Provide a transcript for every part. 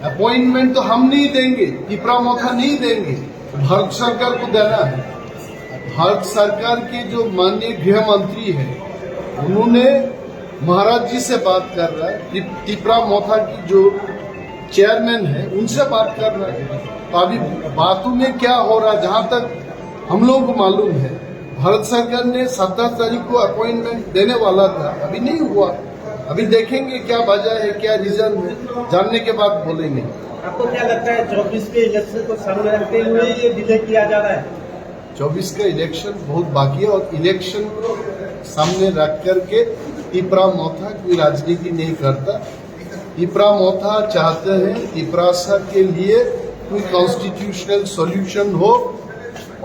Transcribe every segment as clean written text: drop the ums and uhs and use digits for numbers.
Appointment तो हम नहीं देंगे, तिपरा मोथा नहीं देंगे, भारत सरकार को देना है। भारत सरकार के जो माननीय गृह मंत्री है, उन्होंने महाराज जी से बात कर रहा है, तिपरा मोथा की जो चेयरमैन है उनसे बात कर रहा है। तो अभी बातों में क्या हो रहा है, जहां तक हम लोगों को मालूम है, भारत सरकार ने 27 तारीख को अपॉइंटमेंट देने वाला था, अभी नहीं हुआ। अभी देखेंगे क्या वजह है, क्या रीजन है, जानने के बाद बोलेंगे। आपको क्या लगता है 24 के इलेक्शन को सामने रखते हुए ये डिले किया जा रहा है? 24 का इलेक्शन बहुत बाकी है और इलेक्शन को सामने रख करके तिपरा मोथा कोई राजनीति नहीं करता। तिपरा मोथा चाहते हैं तिपरासा के लिए कोई कॉन्स्टिट्यूशनल सॉल्यूशन हो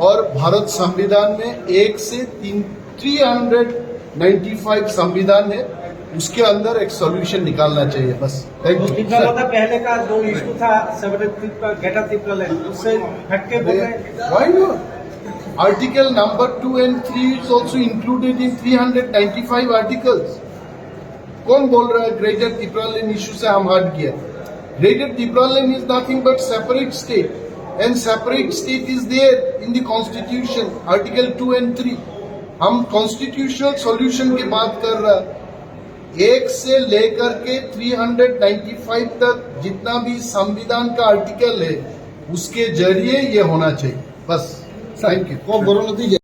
और भारत संविधान में 1 से 395 संविधान है, उसके अंदर एक सॉल्यूशन निकालना चाहिए, बस। Thank you. पहले का जो इशू था ग्रेटर तिपरा लैंड, उससे हटके बोल रहे हैं। Why not? Article number 2 and 3 is also included in 395 articles. कौन बोल रहा है ग्रेटर तिपरा लैंड इशू से हम हट गया? Greater Tipra land is nothing but separate state and separate state is there in the constitution, article 2 and 3. हम कॉन्स्टिट्यूशनल सॉल्यूशन की बात कर रहा है। 1 से लेकर के 395 तक जितना भी संविधान का आर्टिकल है, उसके जरिए ये होना चाहिए, बस। Thank you.